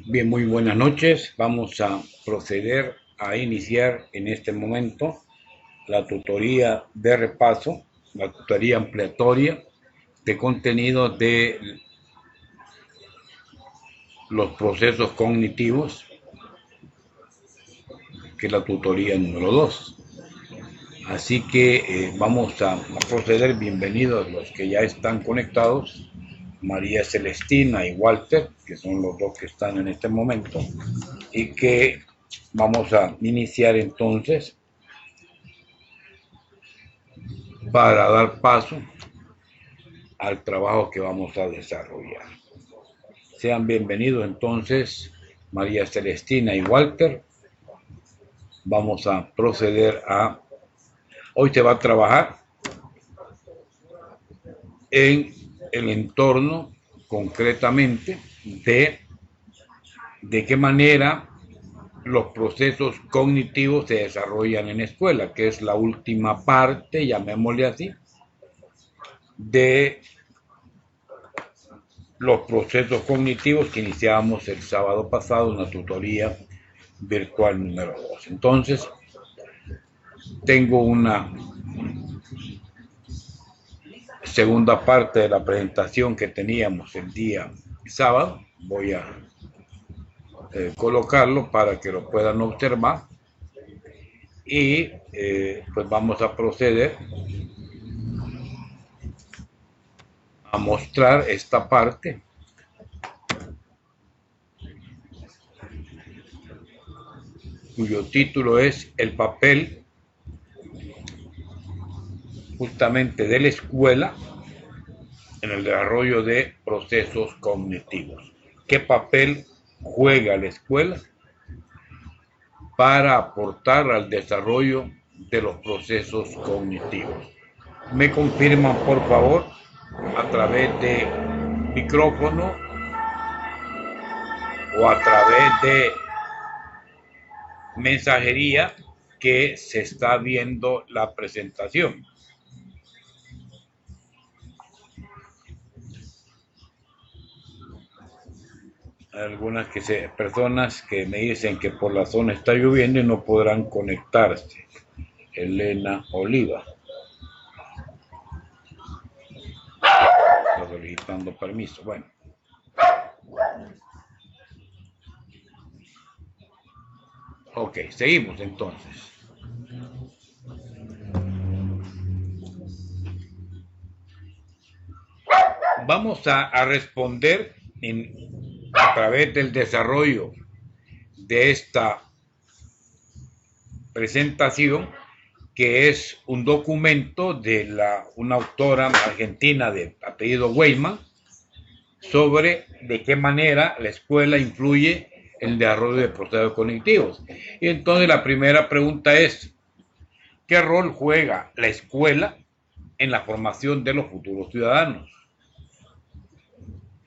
Bien, muy buenas noches. Vamos a proceder a iniciar en este momento la tutoría de repaso, la tutoría ampliatoria de contenido de los procesos cognitivos, que es la tutoría número 2. Así que vamos a proceder. Bienvenidos los que ya están conectados, María Celestina y Walter, que son los dos que están en este momento, y que vamos a iniciar entonces para dar paso al trabajo que vamos a desarrollar. Sean bienvenidos entonces María Celestina y Walter. Vamos a proceder a... Hoy se va a trabajar en el entorno concretamente de qué manera los procesos cognitivos se desarrollan en escuela, que es la última parte, llamémosle así, de los procesos cognitivos que iniciamos el sábado pasado en la tutoría virtual número 2. Entonces, tengo una segunda parte de la presentación que teníamos el día sábado. Voy a colocarlo para que lo puedan observar y pues vamos a proceder a mostrar esta parte cuyo título es el papel justamente de la escuela en el desarrollo de procesos cognitivos. ¿Qué papel juega la escuela para aportar al desarrollo de los procesos cognitivos? Me confirman, por favor, a través de micrófono o a través de mensajería que se está viendo la presentación. Algunas personas que me dicen que por la zona está lloviendo y no podrán conectarse. Elena Oliva está solicitando permiso. Bueno, ok, seguimos entonces. Vamos a responder a través del desarrollo de esta presentación, que es un documento de una autora argentina de apellido Weisman, sobre de qué manera la escuela influye en el desarrollo de procesos cognitivos. Y entonces la primera pregunta es, ¿qué rol juega la escuela en la formación de los futuros ciudadanos?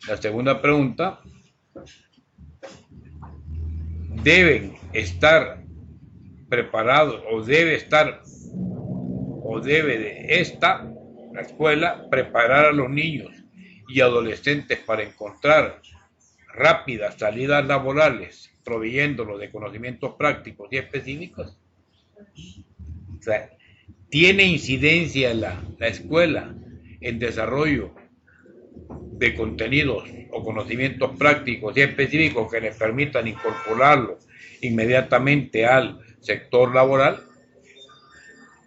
La segunda pregunta, ¿deben estar preparados o debe la escuela preparar a los niños y adolescentes para encontrar rápidas salidas laborales, proveyéndolos de conocimientos prácticos y específicos? O sea, ¿tiene incidencia la escuela en desarrollo de contenidos o conocimientos prácticos y específicos que les permitan incorporarlo inmediatamente al sector laboral?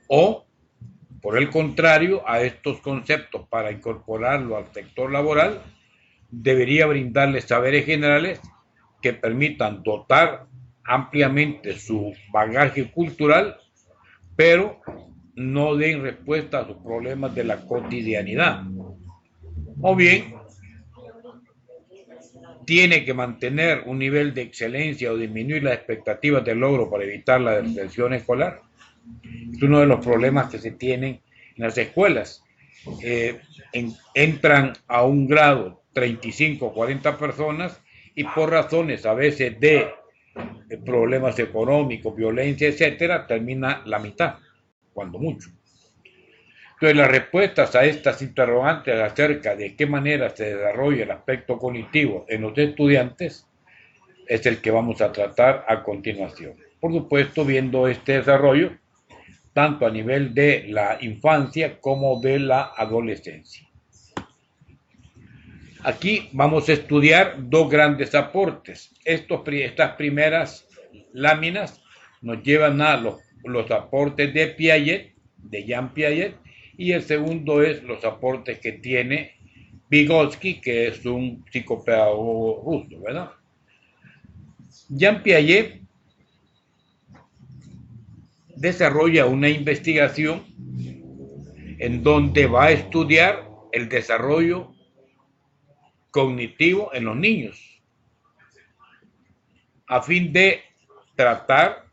¿O por el contrario, a estos conceptos, para incorporarlo al sector laboral, debería brindarles saberes generales que permitan dotar ampliamente su bagaje cultural, pero no den respuesta a sus problemas de la cotidianidad? O bien, tiene que mantener un nivel de excelencia o disminuir las expectativas de logro para evitar la deserción escolar. Es uno de los problemas que se tienen en las escuelas. Entran a un grado 35 o 40 personas y por razones a veces de problemas económicos, violencia, etcétera, termina la mitad, cuando mucho. Entonces, las respuestas a estas interrogantes acerca de qué manera se desarrolla el aspecto cognitivo en los estudiantes es el que vamos a tratar a continuación. Por supuesto, viendo este desarrollo, tanto a nivel de la infancia como de la adolescencia. Aquí vamos a estudiar dos grandes aportes. Estas primeras láminas nos llevan a los aportes de Piaget, de Jean Piaget, y el segundo es los aportes que tiene Vygotsky, que es un psicopedagogo ruso, ¿verdad? Jean Piaget desarrolla una investigación en donde va a estudiar el desarrollo cognitivo en los niños, a fin de tratar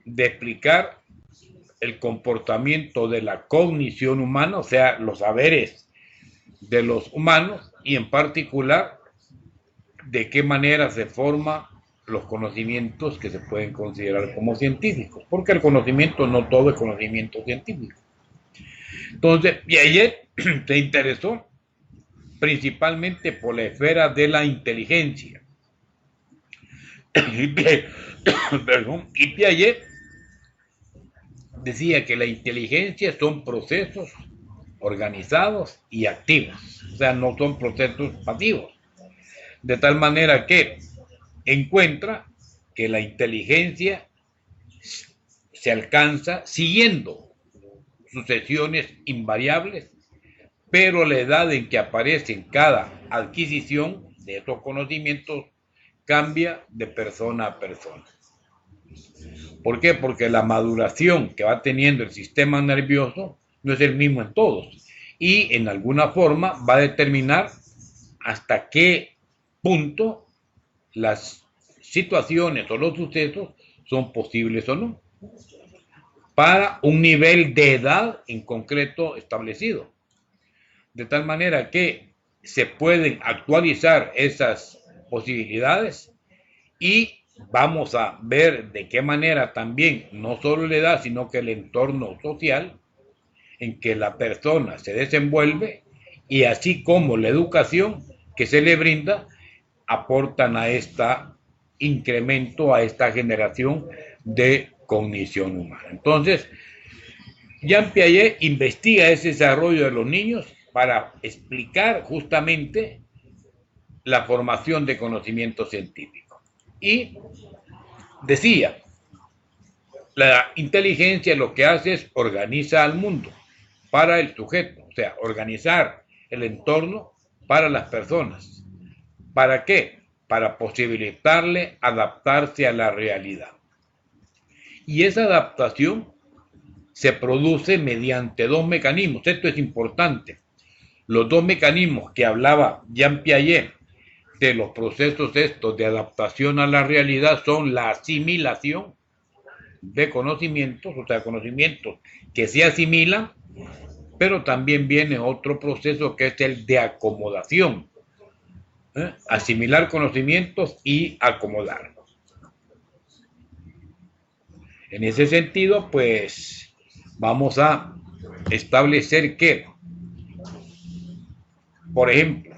de explicar el comportamiento de la cognición humana, o sea, los saberes de los humanos, y en particular de qué manera se forman los conocimientos que se pueden considerar como científicos, porque el conocimiento no todo es conocimiento científico. Entonces, Piaget se interesó principalmente por la esfera de la inteligencia. Y Piaget decía que la inteligencia son procesos organizados y activos, o sea, no son procesos pasivos. De tal manera que encuentra que la inteligencia se alcanza siguiendo sucesiones invariables, pero la edad en que aparece cada adquisición de estos conocimientos cambia de persona a persona. ¿Por qué? Porque la maduración que va teniendo el sistema nervioso no es el mismo en todos, y en alguna forma va a determinar hasta qué punto las situaciones o los sucesos son posibles o no, para un nivel de edad en concreto establecido. De tal manera que se pueden actualizar esas posibilidades, y vamos a ver de qué manera también, no solo la edad, sino que el entorno social en que la persona se desenvuelve, y así como la educación que se le brinda, aportan a este incremento, a esta generación de cognición humana. Entonces, Jean Piaget investiga ese desarrollo de los niños para explicar justamente la formación de conocimiento científico. Y decía, la inteligencia lo que hace es organiza al mundo para el sujeto, o sea, organizar el entorno para las personas. ¿Para qué? Para posibilitarle adaptarse a la realidad. Y esa adaptación se produce mediante dos mecanismos. Esto es importante. Los dos mecanismos que hablaba Jean Piaget de los procesos estos de adaptación a la realidad son la asimilación de conocimientos, o sea, conocimientos que se asimilan, pero también viene otro proceso que es el de acomodación. Asimilar conocimientos y acomodarlos. En ese sentido, pues vamos a establecer que, por ejemplo,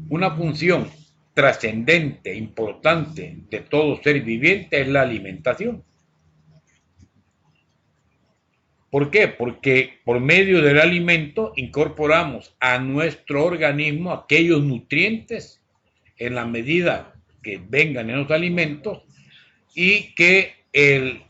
una función trascendente, importante de todo ser viviente es la alimentación. ¿Por qué? Porque por medio del alimento incorporamos a nuestro organismo aquellos nutrientes en la medida que vengan en los alimentos, y que el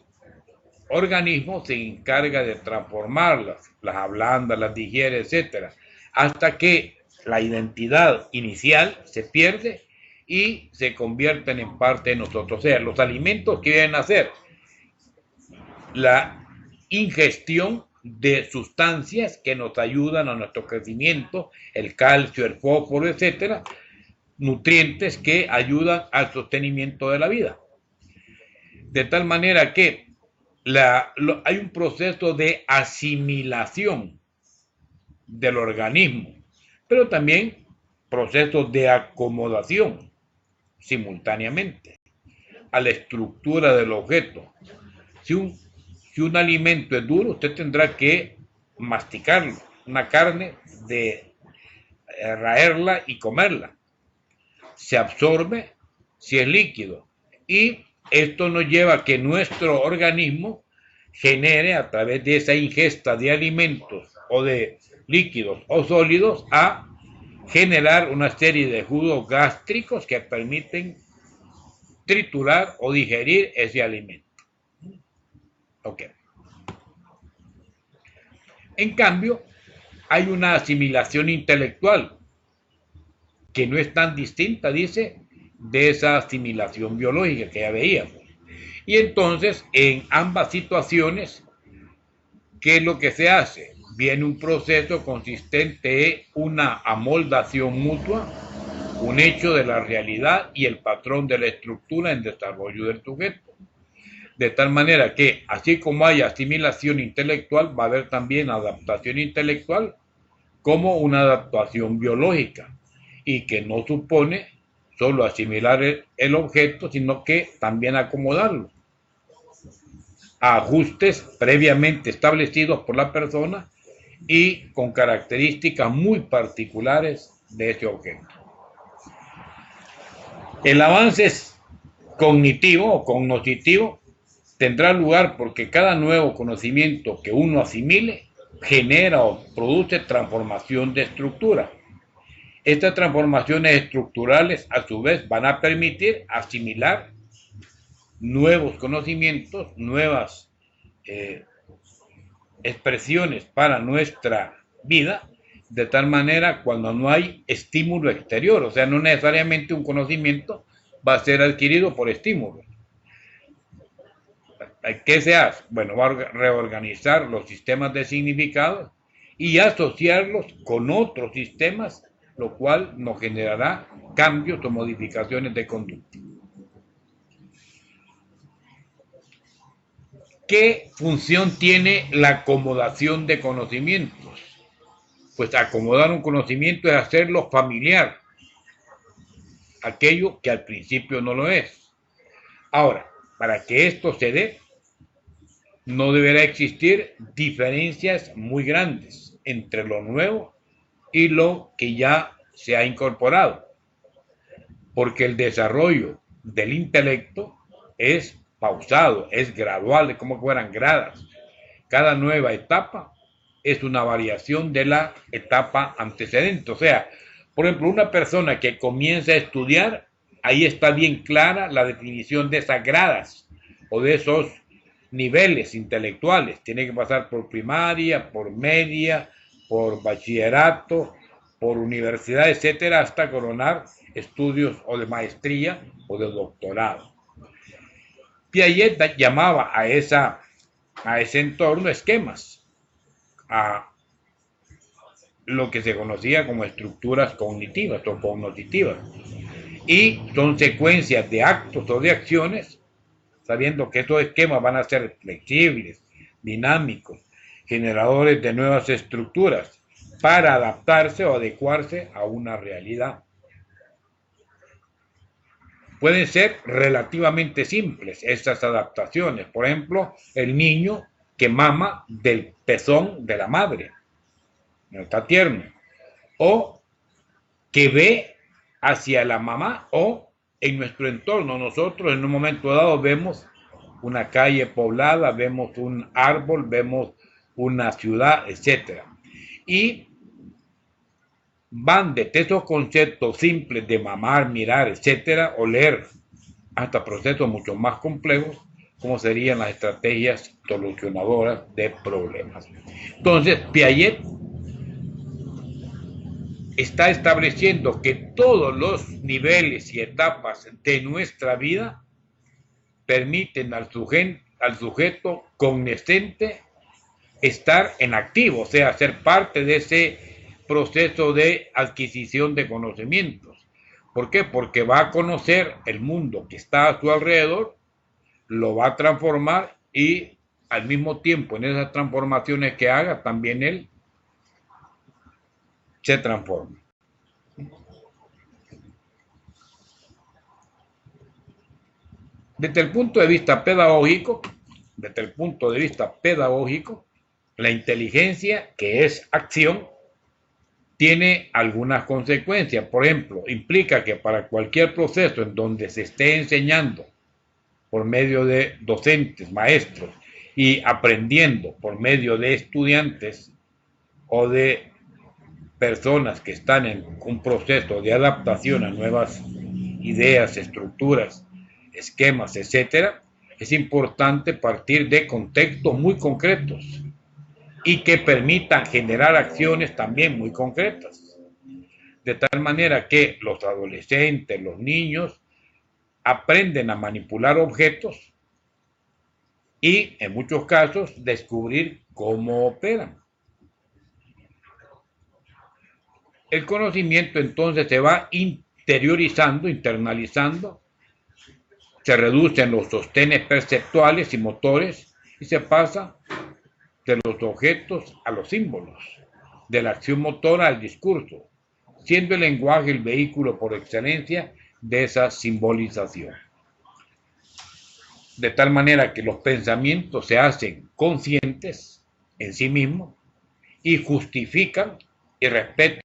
organismo se encarga de transformarlas, las ablanda, las digiere, etcétera, hasta que la identidad inicial se pierde y se convierten en parte de nosotros. O sea, los alimentos que vienen a ser la ingestión de sustancias que nos ayudan a nuestro crecimiento, el calcio, el fósforo, etcétera, nutrientes que ayudan al sostenimiento de la vida. De tal manera que hay un proceso de asimilación del organismo, pero también procesos de acomodación simultáneamente a la estructura del objeto. Si un alimento es duro, usted tendrá que masticarlo, una carne, de raerla y comerla. Se absorbe si es líquido. Y esto nos lleva a que nuestro organismo genere a través de esa ingesta de alimentos o de líquidos o sólidos a generar una serie de jugos gástricos que permiten triturar o digerir ese alimento. Ok. En cambio, hay una asimilación intelectual que no es tan distinta, dice, de esa asimilación biológica que ya veíamos. Y entonces, en ambas situaciones, ¿qué es lo que se hace? Viene un proceso consistente en una amoldación mutua, un hecho de la realidad y el patrón de la estructura en desarrollo del sujeto. De tal manera que, así como hay asimilación intelectual, va a haber también adaptación intelectual como una adaptación biológica y que no supone solo asimilar el objeto, sino que también acomodarlo a ajustes previamente establecidos por la persona y con características muy particulares de ese objeto. El avance cognitivo o cognoscitivo tendrá lugar porque cada nuevo conocimiento que uno asimile genera o produce transformación de estructura. Estas transformaciones estructurales a su vez van a permitir asimilar nuevos conocimientos, nuevas expresiones para nuestra vida, de tal manera cuando no hay estímulo exterior, o sea, no necesariamente un conocimiento va a ser adquirido por estímulos. ¿Qué se hace? Bueno, va a reorganizar los sistemas de significado y asociarlos con otros sistemas, lo cual nos generará cambios o modificaciones de conducta. ¿Qué función tiene la acomodación de conocimientos? Pues acomodar un conocimiento es hacerlo familiar, aquello que al principio no lo es. Ahora, para que esto se dé, no deberá existir diferencias muy grandes entre lo nuevo y lo que ya se ha incorporado, porque el desarrollo del intelecto es pausado, es gradual, como que fueran gradas. Cada nueva etapa es una variación de la etapa antecedente. O sea, por ejemplo, una persona que comienza a estudiar, ahí está bien clara la definición de esas gradas o de esos niveles intelectuales. Tiene que pasar por primaria, por media, por bachillerato, por universidad, etcétera, hasta coronar estudios o de maestría o de doctorado. Piaget llamaba a ese entorno esquemas, a lo que se conocía como estructuras cognitivas o cognitivas, y son secuencias de actos o de acciones, sabiendo que estos esquemas van a ser flexibles, dinámicos, generadores de nuevas estructuras para adaptarse o adecuarse a una realidad. Pueden ser relativamente simples estas adaptaciones. Por ejemplo, el niño que mama del pezón de la madre, no está tierno, o que ve hacia la mamá, o en nuestro entorno. Nosotros en un momento dado vemos una calle poblada, vemos un árbol, vemos una ciudad, etc. Y van desde esos conceptos simples de mamar, mirar, etcétera, oler, hasta procesos mucho más complejos, como serían las estrategias solucionadoras de problemas. Entonces, Piaget está estableciendo que todos los niveles y etapas de nuestra vida permiten al sujeto cognoscente estar en activo, o sea, ser parte de ese proceso de adquisición de conocimientos. ¿Por qué? Porque va a conocer el mundo que está a su alrededor, lo va a transformar y al mismo tiempo en esas transformaciones que haga, también él se transforma. Desde el punto de vista pedagógico, la inteligencia, que es acción, tiene algunas consecuencias. Por ejemplo, implica que para cualquier proceso en donde se esté enseñando por medio de docentes, maestros, y aprendiendo por medio de estudiantes o de personas que están en un proceso de adaptación a nuevas ideas, estructuras, esquemas, etcétera, es importante partir de contextos muy concretos y que permitan generar acciones también muy concretas, de tal manera que los adolescentes, los niños, aprenden a manipular objetos y, en muchos casos, descubrir cómo operan. El conocimiento entonces se va interiorizando, internalizando, se reducen los sostenes perceptuales y motores y se pasa de los objetos a los símbolos, de la acción motora al discurso, siendo el lenguaje el vehículo por excelencia de esa simbolización. De tal manera que los pensamientos se hacen conscientes en sí mismos y justifican y respetan.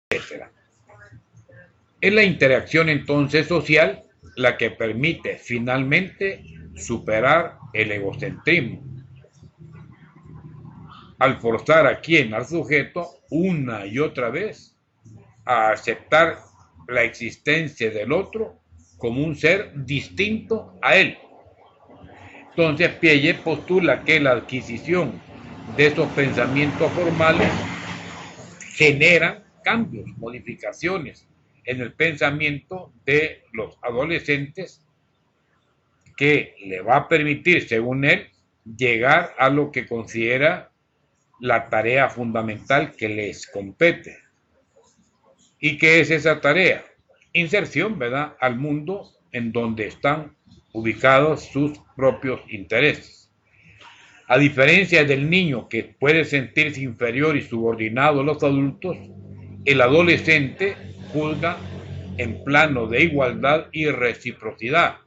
Etcétera. Es la interacción entonces social la que permite finalmente superar el egocentrismo, al forzar a quien, al sujeto, una y otra vez, a aceptar la existencia del otro como un ser distinto a él. Entonces Piaget postula que la adquisición de esos pensamientos formales genera cambios, modificaciones en el pensamiento de los adolescentes que le va a permitir, según él, llegar a lo que considera la tarea fundamental que les compete. ¿Y qué es esa tarea? Inserción, ¿verdad?, al mundo en donde están ubicados sus propios intereses. A diferencia del niño que puede sentirse inferior y subordinado a los adultos, el adolescente juzga en plano de igualdad y reciprocidad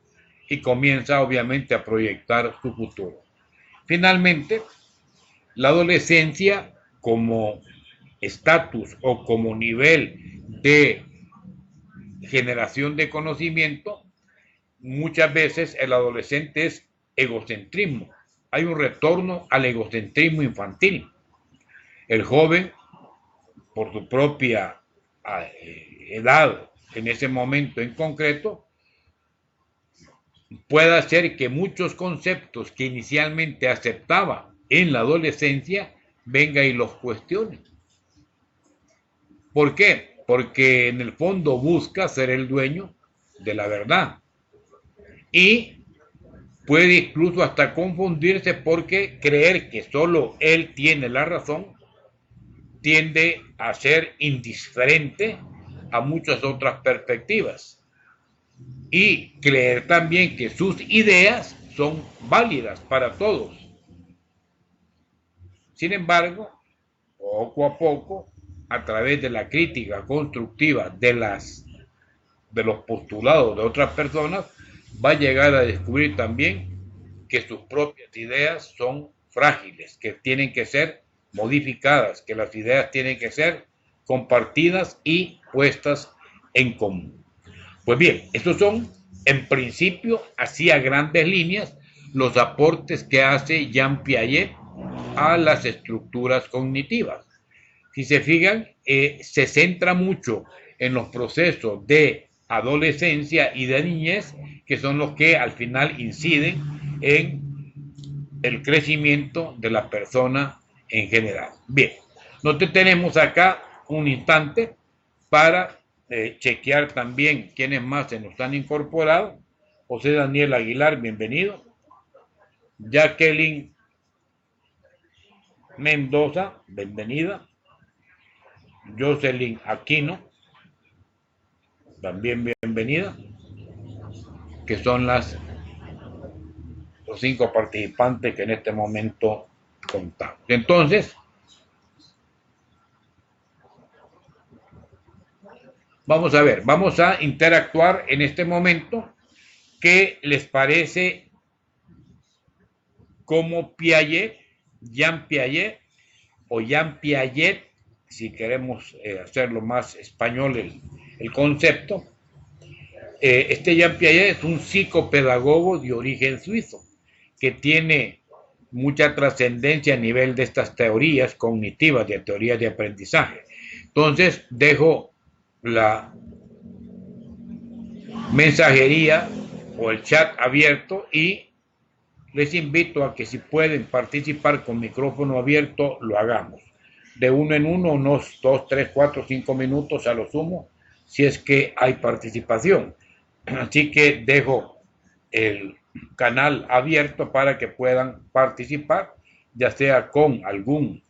y comienza obviamente a proyectar su futuro. Finalmente, la adolescencia como estatus o como nivel de generación de conocimiento, muchas veces el adolescente es egocentrismo. Hay un retorno al egocentrismo infantil. El joven, por su propia edad en ese momento en concreto, puede hacer que muchos conceptos que inicialmente aceptaba en la adolescencia venga y los cuestione. ¿Por qué? Porque en el fondo busca ser el dueño de la verdad y puede incluso hasta confundirse porque creer que solo él tiene la razón tiende a ser indiferente a muchas otras perspectivas y creer también que sus ideas son válidas para todos. Sin embargo, poco a poco, a través de la crítica constructiva de los postulados de otras personas, va a llegar a descubrir también que sus propias ideas son frágiles, que tienen que ser modificadas, que las ideas tienen que ser compartidas y puestas en común. Pues bien, estos son, en principio, así a grandes líneas, los aportes que hace Jean Piaget a las estructuras cognitivas. Si se fijan, se centra mucho en los procesos de adolescencia y de niñez, que son los que al final inciden en el crecimiento de la persona en general. Bien, nos detenemos acá un instante para chequear también quiénes más se nos han incorporado. José Daniel Aguilar, bienvenido. Jacqueline Mendoza, bienvenida. Jocelyn Aquino, también bienvenida, que son los 5 participantes que en este momento contamos. Entonces, vamos a ver, vamos a interactuar en este momento. ¿Qué les parece como Piaget, Jean Piaget o Jean Piaget, si queremos hacerlo más español el concepto. Este Jean Piaget es un psicopedagogo de origen suizo que tiene mucha trascendencia a nivel de estas teorías cognitivas, de teorías de aprendizaje. Entonces dejo la mensajería o el chat abierto y les invito a que si pueden participar con micrófono abierto, lo hagamos. De uno en uno, unos 2, 3, 4, 5 minutos a lo sumo, si es que hay participación. Así que dejo el canal abierto para que puedan participar, ya sea con algún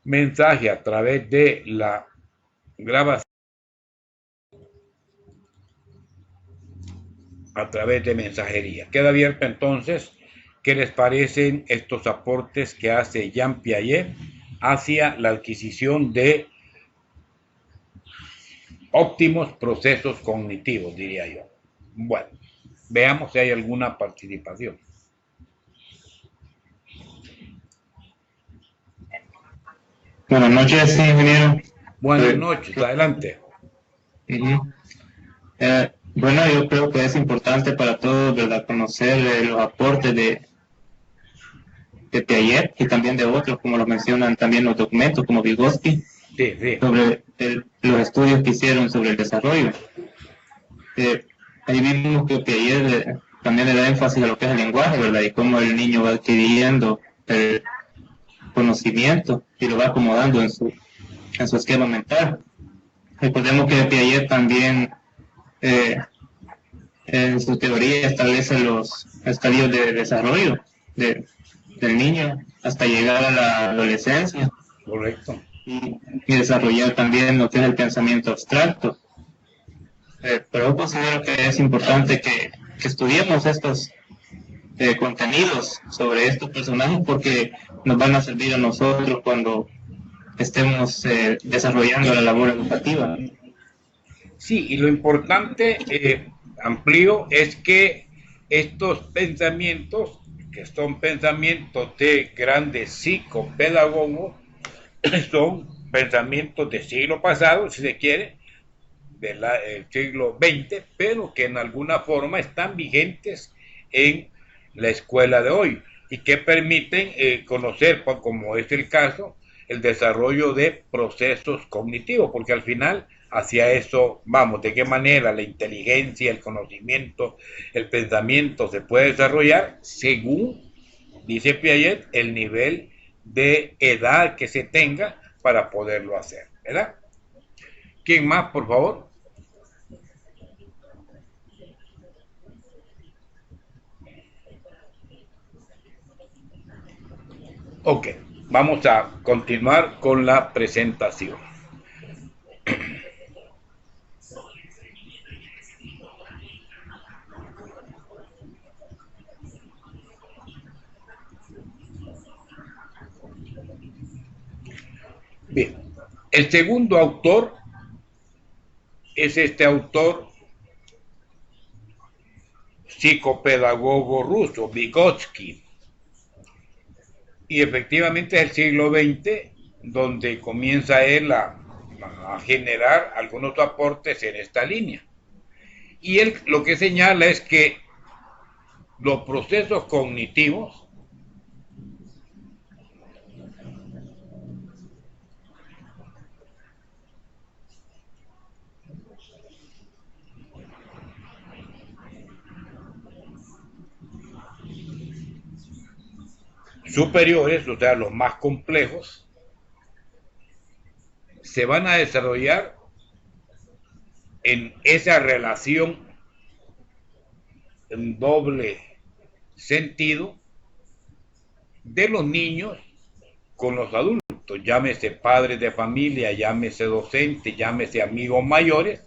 mensaje a través de la grabación, a través de mensajería. Queda abierto entonces, ¿qué les parecen estos aportes que hace Jean Piaget hacia la adquisición de óptimos procesos cognitivos, diría yo? Bueno, veamos si hay alguna participación. Buenas noches, ingeniero. Buenas noches, adelante. Bueno, yo creo que es importante para todos, ¿verdad?, conocer los aportes de Piaget y también de otros, como lo mencionan también los documentos, como Vygotsky, sí. sobre los estudios que hicieron sobre el desarrollo. Ahí vimos que Piaget también le da énfasis a lo que es el lenguaje, ¿verdad?, y cómo el niño va adquiriendo el conocimiento y lo va acomodando en su esquema mental. Recordemos que Piaget también en su teoría establece los estadios de desarrollo del niño hasta llegar a la adolescencia. Correcto. Y desarrollar también lo que es el pensamiento abstracto. Pero yo considero que es importante que estudiemos estos contenidos sobre estos personajes, porque nos van a servir a nosotros cuando estemos desarrollando la labor educativa. Sí, y lo importante, amplío, es que estos pensamientos, que son pensamientos de grandes psicopedagogos, son pensamientos del siglo pasado, si se quiere, del siglo XX, pero que en alguna forma están vigentes en la escuela de hoy y que permiten conocer, como es el caso, el desarrollo de procesos cognitivos, porque al final hacia eso vamos, de qué manera la inteligencia, el conocimiento, el pensamiento se puede desarrollar según, dice Piaget, el nivel de edad que se tenga para poderlo hacer, ¿verdad? ¿Quién más, por favor? Ok, vamos a continuar con la presentación. Bien, el segundo autor es este autor psicopedagogo ruso, Vygotsky. Y efectivamente es el siglo XX donde comienza él a generar algunos aportes en esta línea. Y él lo que señala es que los procesos cognitivos superiores, o sea, los más complejos, se van a desarrollar en esa relación en doble sentido de los niños con los adultos, llámese padres de familia, llámese docentes, llámese amigos mayores,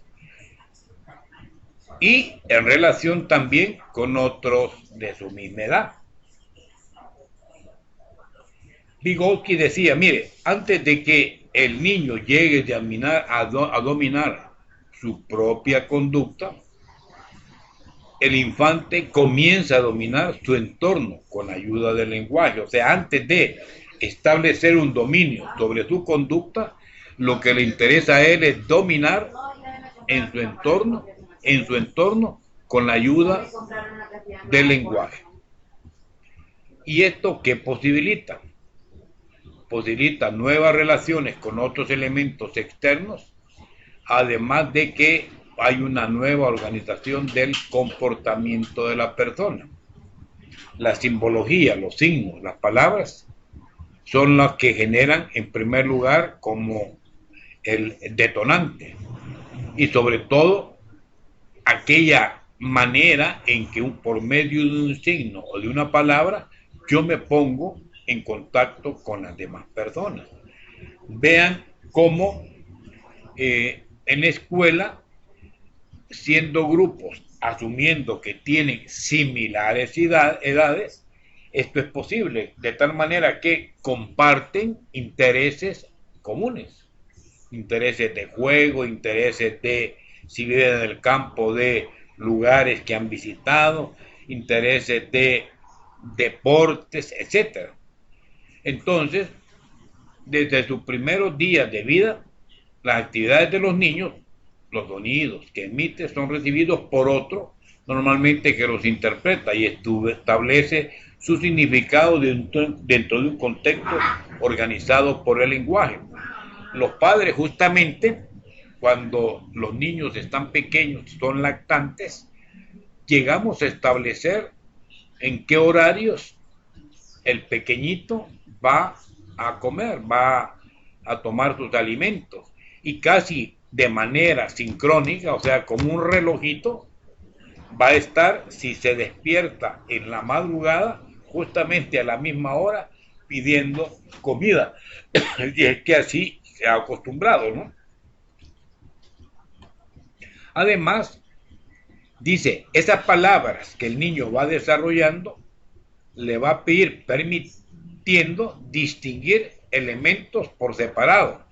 y en relación también con otros de su misma edad. Vygotsky decía, mire, antes de que el niño llegue a dominar su propia conducta, el infante comienza a dominar su entorno con ayuda del lenguaje. O sea, antes de establecer un dominio sobre su conducta, lo que le interesa a él es dominar en su entorno con la ayuda del lenguaje. ¿Y esto qué posibilita? Posibilita nuevas relaciones con otros elementos externos, además de que hay una nueva organización del comportamiento de la persona. La simbología, los signos, las palabras son las que generan en primer lugar como el detonante y sobre todo aquella manera en que por medio de un signo o de una palabra yo me pongo en contacto con las demás personas. Vean cómo en la escuela, siendo grupos, asumiendo que tienen similares edades, esto es posible, de tal manera que comparten intereses comunes, intereses de juego, intereses de, si viven en el campo, de lugares que han visitado, intereses de deportes, etc. Entonces, desde sus primeros días de vida, las actividades de los niños, los sonidos que emite son recibidos por otro, normalmente que los interpreta y establece su significado dentro de un contexto organizado por el lenguaje. Los padres, justamente, cuando los niños están pequeños, son lactantes, llegamos a establecer en qué horarios el pequeñito va a comer, va a tomar sus alimentos, y casi de manera sincrónica, o sea, como un relojito, va a estar, si se despierta en la madrugada, justamente a la misma hora, pidiendo comida. Y es que así se ha acostumbrado, ¿no? Además, dice, esas palabras que el niño va desarrollando, le va a ir permitiendo distinguir elementos por separado,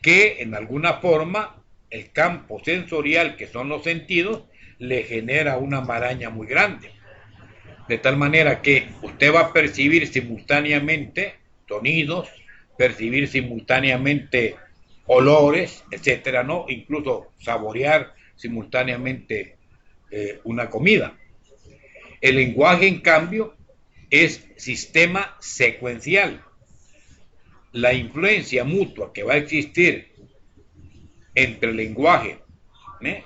que en alguna forma el campo sensorial, que son los sentidos, le genera una maraña muy grande. De tal manera que usted va a percibir simultáneamente sonidos, percibir simultáneamente olores, etcétera, ¿no? Incluso saborear simultáneamente una comida. El lenguaje, en cambio, es sistema secuencial. La influencia mutua que va a existir entre el lenguaje,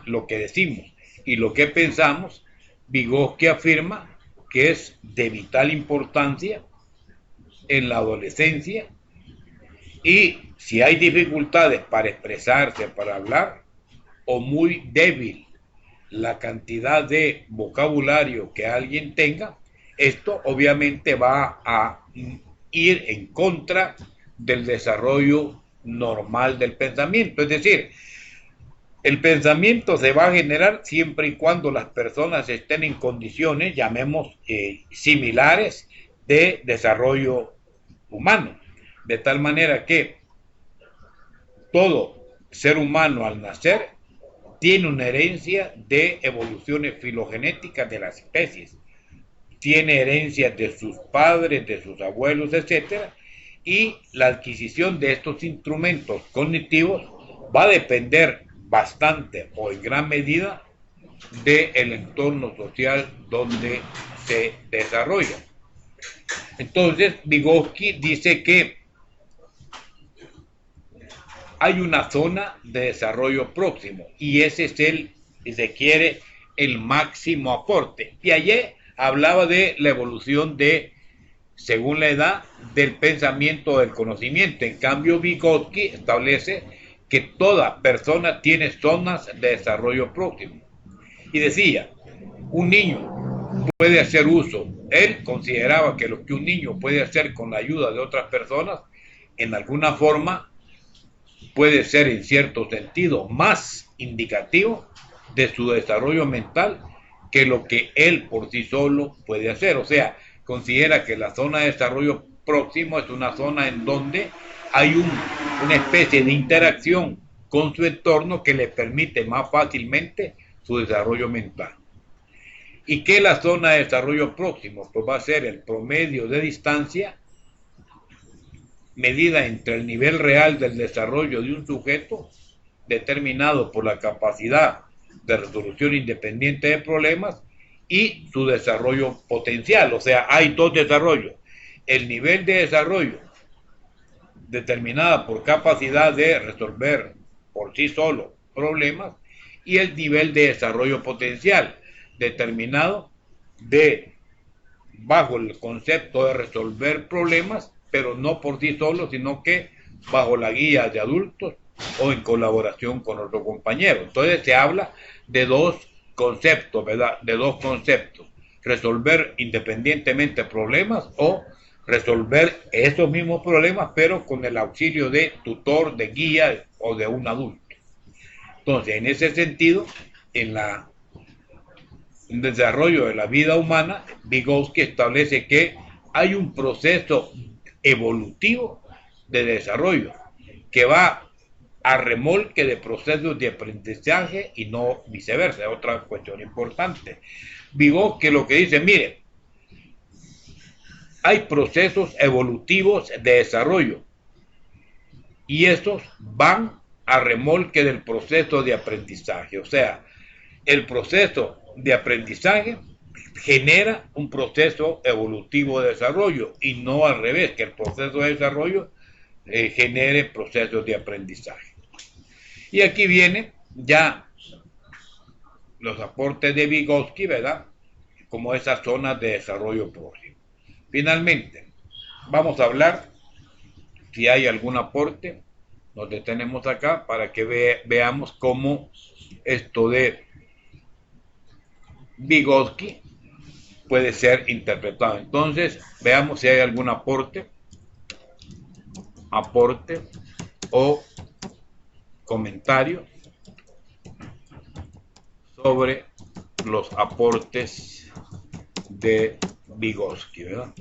lo que decimos y lo que pensamos, Vygotsky afirma que es de vital importancia en la adolescencia, y si hay dificultades para expresarse, para hablar, o muy débil la cantidad de vocabulario que alguien tenga, esto obviamente va a ir en contra del desarrollo normal del pensamiento. Es decir, el pensamiento se va a generar siempre y cuando las personas estén en condiciones, llamemos similares, de desarrollo humano. De tal manera que todo ser humano al nacer tiene una herencia de evoluciones filogenéticas de las especies, tiene herencias de sus padres, de sus abuelos, etcétera, y la adquisición de estos instrumentos cognitivos va a depender bastante o en gran medida del entorno social donde se desarrolla. Entonces, Vygotsky dice que hay una zona de desarrollo próximo y ese es el, si se quiere, el máximo aporte. Piaget hablaba de la evolución de, según la edad, del pensamiento o del conocimiento. En cambio, Vygotsky establece que toda persona tiene zonas de desarrollo próximo. Y decía, un niño puede hacer uso, él consideraba que lo que un niño puede hacer con la ayuda de otras personas, en alguna forma, puede ser en cierto sentido más indicativo de su desarrollo mental que lo que él por sí solo puede hacer. O sea, considera que la zona de desarrollo próximo es una zona en donde hay una especie de interacción con su entorno que le permite más fácilmente su desarrollo mental. ¿Y qué es la zona de desarrollo próximo? Pues va a ser el promedio de distancia medida entre el nivel real del desarrollo de un sujeto, determinado por la capacidad de resolución independiente de problemas, y su desarrollo potencial. O sea, hay dos desarrollos: el nivel de desarrollo determinada por capacidad de resolver por sí solo problemas, y el nivel de desarrollo potencial determinado bajo el concepto de resolver problemas, pero no por sí solo, sino que bajo la guía de adultos o en colaboración con otro compañero. Entonces se habla de dos conceptos, ¿verdad? De dos conceptos: resolver independientemente problemas, o resolver esos mismos problemas, pero con el auxilio de tutor, de guía o de un adulto. Entonces, en ese sentido, en el desarrollo de la vida humana, Vygotsky establece que hay un proceso evolutivo de desarrollo que va a remolque de procesos de aprendizaje y no viceversa. Es otra cuestión importante. Vygotsky lo que dice: mire, hay procesos evolutivos de desarrollo y estos van a remolque del proceso de aprendizaje. O sea, el proceso de aprendizaje genera un proceso evolutivo de desarrollo, y no al revés, que el proceso de desarrollo genere procesos de aprendizaje. Y aquí vienen ya los aportes de Vygotsky, ¿verdad? Como esas zonas de desarrollo próximo. Finalmente, vamos a hablar, si hay algún aporte, nos detenemos acá para que veamos cómo esto de Vygotsky puede ser interpretado. Entonces, veamos si hay algún aporte o comentario sobre los aportes de Vygotsky, ¿verdad?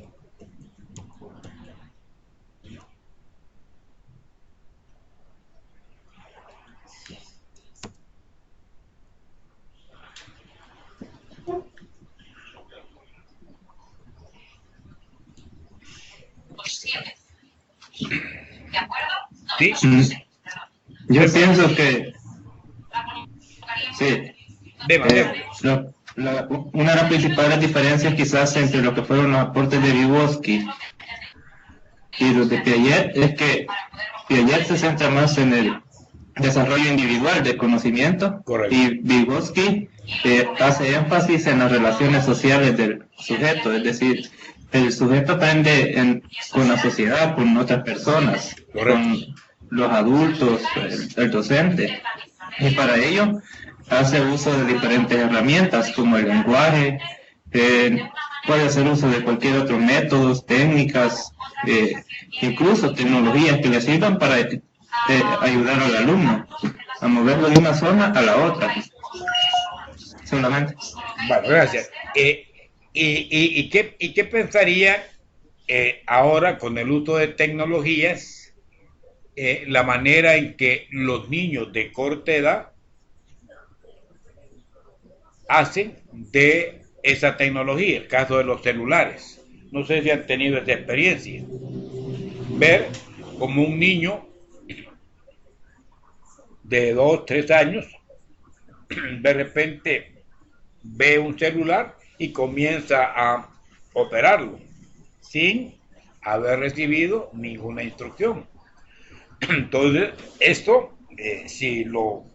¿Sí? Yo pienso que sí. Una de las principales diferencias quizás entre lo que fueron los aportes de Vygotsky y los de Piaget es que Piaget se centra más en el desarrollo individual del conocimiento. Correcto. Y Vygotsky hace énfasis en las relaciones sociales del sujeto, es decir, el sujeto aprende con la sociedad, con otras personas, correcto, con los adultos, el docente, y para ello hace uso de diferentes herramientas como el lenguaje, puede hacer uso de cualquier otro método, técnicas, incluso tecnologías que le sirvan para ayudar al alumno a moverlo de una zona a la otra. Solamente. Bueno, gracias. ¿Y qué pensaría ahora con el uso de tecnologías, la manera en que los niños de corta edad hacen de esa tecnología? El caso de los celulares. No sé si han tenido esa experiencia. Ver como un niño de 2, 3 años de repente ve un celular y comienza a operarlo sin haber recibido ninguna instrucción. Entonces, esto, si lo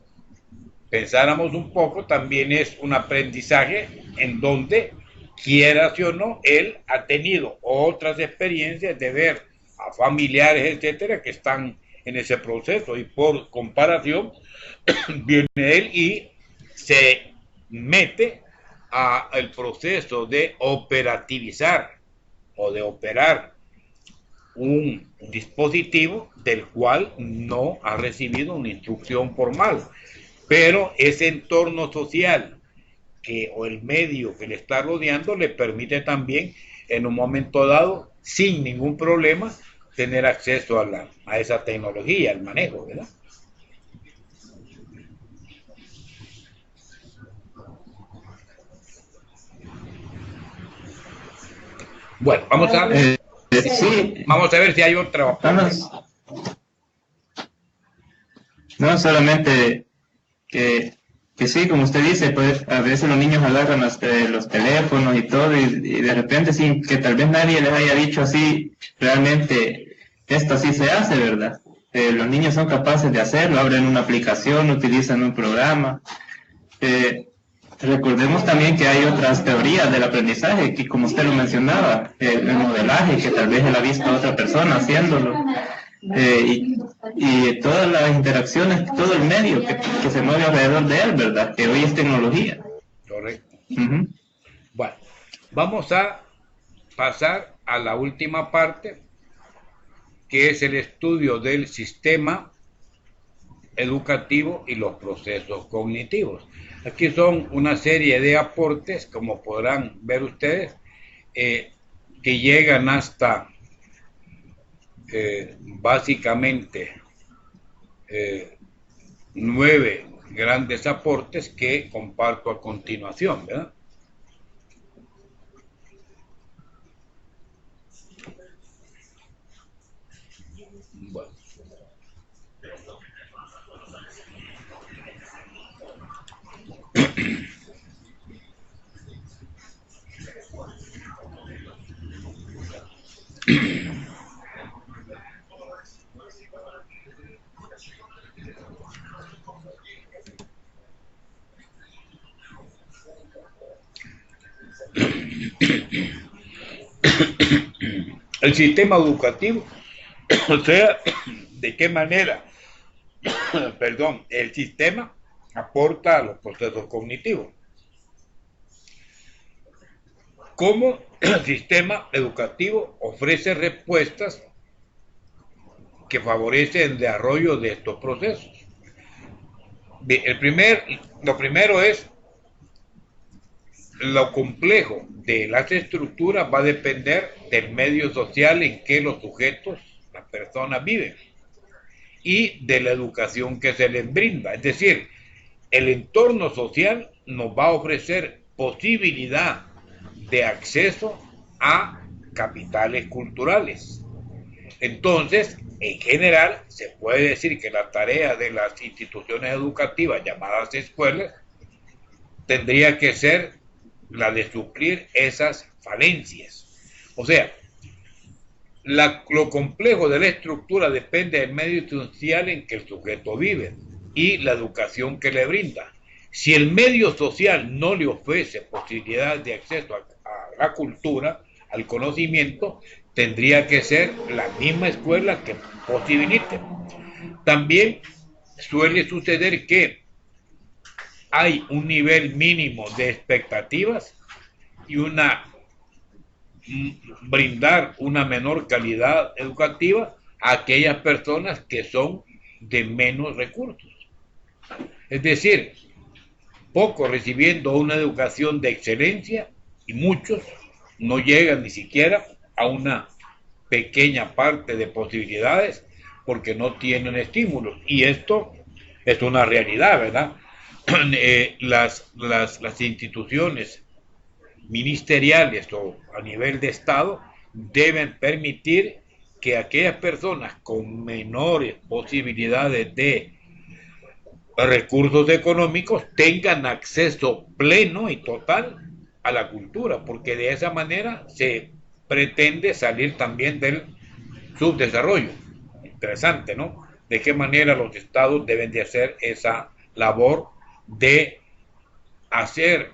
pensáramos un poco, también es un aprendizaje en donde, quieras o no, él ha tenido otras experiencias de ver a familiares, etcétera, que están en ese proceso, y por comparación viene él y se mete al proceso de operativizar o de operar un dispositivo del cual no ha recibido una instrucción formal, pero ese entorno social o el medio que le está rodeando le permite también, en un momento dado, sin ningún problema, tener acceso a esa tecnología, al manejo, ¿verdad? Bueno, Sí, vamos a ver si hay otra. vamos, no solamente que sí, como usted dice, pues a veces los niños agarran los teléfonos y todo, y de repente sin que tal vez nadie les haya dicho así, realmente esto sí se hace, ¿verdad? Los niños son capaces de hacerlo, abren una aplicación, utilizan un programa. Eh, Recordemos también que hay otras teorías del aprendizaje, que como usted lo mencionaba, el modelaje, que tal vez él ha visto a otra persona haciéndolo, y todas las interacciones, todo el medio que se mueve alrededor de él, ¿verdad? Que hoy es tecnología. Correcto. Ujú. Bueno, vamos a pasar a la última parte, que es el estudio del sistema educativo y los procesos cognitivos. Aquí son una serie de aportes, como podrán ver ustedes, que llegan hasta básicamente 9 grandes aportes que comparto a continuación, ¿verdad? Bueno. El sistema educativo, o sea, de qué manera, perdón, el sistema aporta a los procesos cognitivos. ¿Cómo el sistema educativo ofrece respuestas que favorecen el desarrollo de estos procesos? Bien, lo primero es lo complejo de las estructuras va a depender del medio social en que los sujetos, las personas viven y de la educación que se les brinda. Es decir, el entorno social nos va a ofrecer posibilidad de acceso a capitales culturales. Entonces, en general, se puede decir que la tarea de las instituciones educativas llamadas escuelas tendría que ser la de suplir esas falencias. O sea, lo complejo de la estructura depende del medio social en que el sujeto vive y la educación que le brinda. Si el medio social no le ofrece posibilidades de acceso a la cultura, al conocimiento, tendría que ser la misma escuela que posibilite. También suele suceder que hay un nivel mínimo de expectativas y brindar una menor calidad educativa a aquellas personas que son de menos recursos. Es decir, pocos recibiendo una educación de excelencia y muchos no llegan ni siquiera a una pequeña parte de posibilidades porque no tienen estímulos. Y esto es una realidad, ¿verdad? Las instituciones ministeriales o a nivel de Estado deben permitir que aquellas personas con menores posibilidades de recursos económicos tengan acceso pleno y total a la cultura, porque de esa manera se pretende salir también del subdesarrollo. Interesante, ¿no? De qué manera los estados deben de hacer esa labor de hacer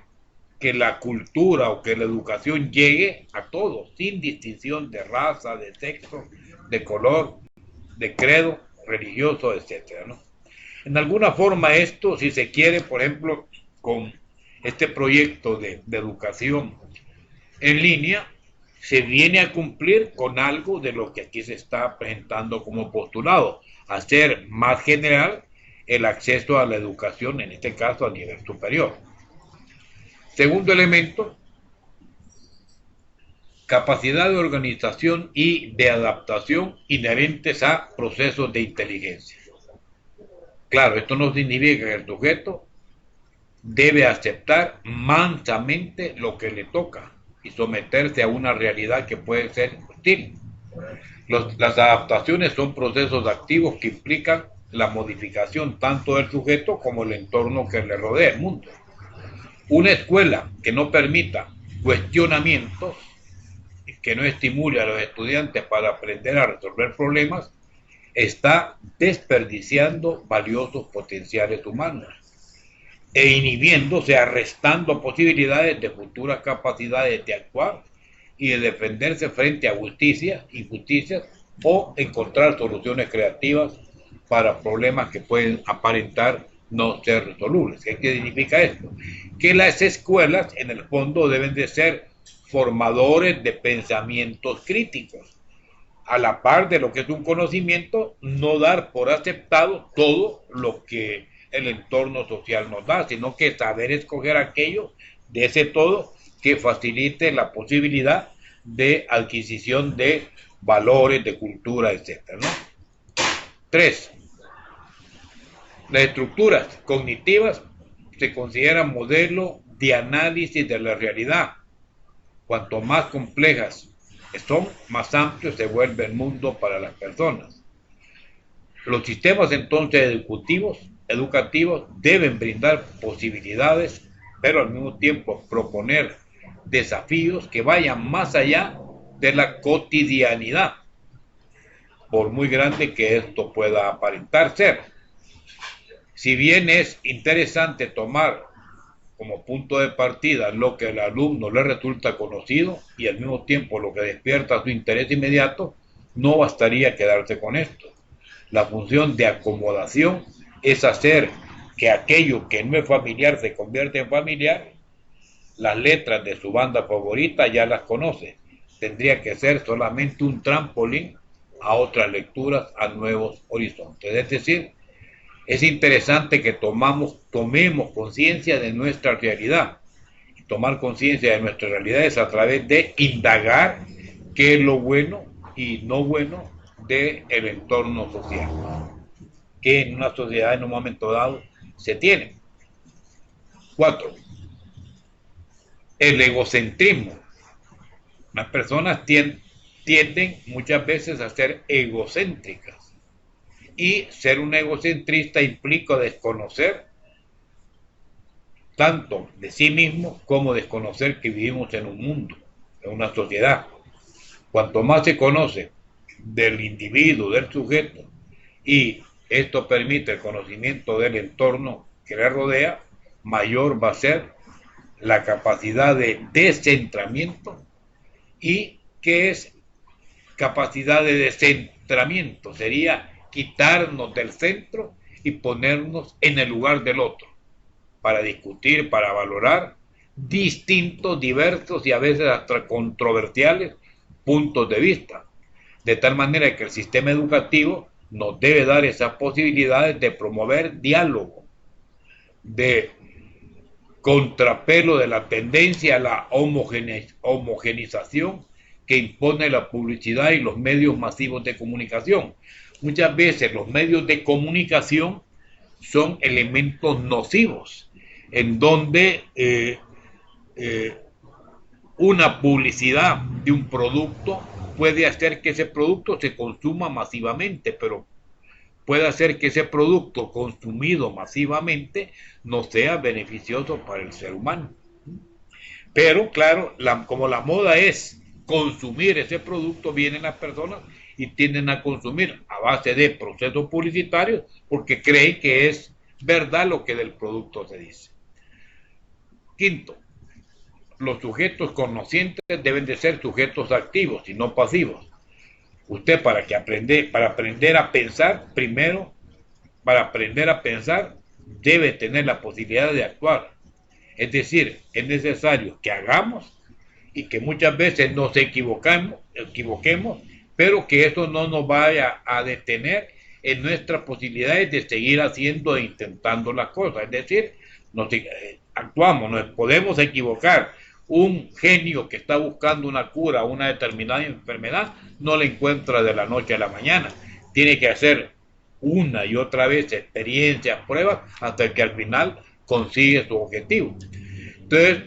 que la cultura o que la educación llegue a todos, sin distinción de raza, de sexo, de color, de credo religioso, etcétera, ¿no? En alguna forma esto, si se quiere, por ejemplo, con este proyecto de educación en línea, se viene a cumplir con algo de lo que aquí se está presentando como postulado, hacer más general el acceso a la educación, en este caso a nivel superior. Segundo elemento, capacidad de organización y de adaptación inherentes a procesos de inteligencia. Claro, esto no significa que el sujeto debe aceptar mansamente lo que le toca, y someterse a una realidad que puede ser hostil. Las adaptaciones son procesos activos que implican la modificación tanto del sujeto como el entorno que le rodea, el mundo. Una escuela que no permita cuestionamientos, que no estimule a los estudiantes para aprender a resolver problemas, está desperdiciando valiosos potenciales humanos e inhibiéndose, restando posibilidades de futuras capacidades de actuar y de defenderse frente a injusticias o encontrar soluciones creativas para problemas que pueden aparentar no ser resolubles. ¿Qué significa esto? Que las escuelas en el fondo deben de ser formadores de pensamientos críticos. A la par de lo que es un conocimiento, no dar por aceptado todo lo que el entorno social nos da, sino que saber escoger aquello de ese todo que facilite la posibilidad de adquisición de valores, de cultura, etcétera, ¿no? 3. Las estructuras cognitivas se consideran modelo de análisis de la realidad. Cuanto más complejas son, más amplio se vuelve el mundo para las personas. Los sistemas entonces educativos deben brindar posibilidades, pero al mismo tiempo proponer desafíos que vayan más allá de la cotidianidad, por muy grande que esto pueda aparentar ser. Si bien es interesante tomar como punto de partida lo que al alumno le resulta conocido y al mismo tiempo lo que despierta su interés inmediato, no bastaría quedarse con esto. La función de acomodación es hacer que aquello que no es familiar se convierta en familiar. Las letras de su banda favorita ya las conoce. Tendría que ser solamente un trampolín a otras lecturas, a nuevos horizontes. Es decir, es interesante que tomemos conciencia de nuestra realidad. Y tomar conciencia de nuestra realidad es a través de indagar qué es lo bueno y no bueno del entorno social, que en una sociedad en un momento dado se tiene. 4. El egocentrismo. Las personas tienden muchas veces a ser egocéntricas. Y ser un egocentrista implica desconocer tanto de sí mismo como desconocer que vivimos en un mundo, en una sociedad. Cuanto más se conoce del individuo, del sujeto, y esto permite el conocimiento del entorno que le rodea, mayor va a ser la capacidad de descentramiento. ¿Y qué es capacidad de descentramiento? Sería quitarnos del centro y ponernos en el lugar del otro, para discutir, para valorar distintos, diversos y a veces hasta controversiales puntos de vista, de tal manera que el sistema educativo nos debe dar esas posibilidades de promover diálogo, de contrapelo de la tendencia a la homogenización que impone la publicidad y los medios masivos de comunicación. Muchas veces los medios de comunicación son elementos nocivos, en donde una publicidad de un producto puede hacer que ese producto se consuma masivamente, pero puede hacer que ese producto consumido masivamente no sea beneficioso para el ser humano. Pero claro, como la moda es consumir ese producto, vienen las personas y tienden a consumir a base de procesos publicitarios porque creen que es verdad lo que del producto se dice. 5. Los sujetos conscientes deben de ser sujetos activos y no pasivos. Usted para aprender a pensar, primero, para aprender a pensar, debe tener la posibilidad de actuar. Es decir, es necesario que hagamos y que muchas veces nos equivoquemos, pero que eso no nos vaya a detener en nuestras posibilidades de seguir haciendo e intentando las cosas. Es decir, actuamos, nos podemos equivocar. Un genio que está buscando una cura a una determinada enfermedad no la encuentra de la noche a la mañana. Tiene que hacer una y otra vez experiencias, pruebas, hasta que al final consigue su objetivo. Entonces,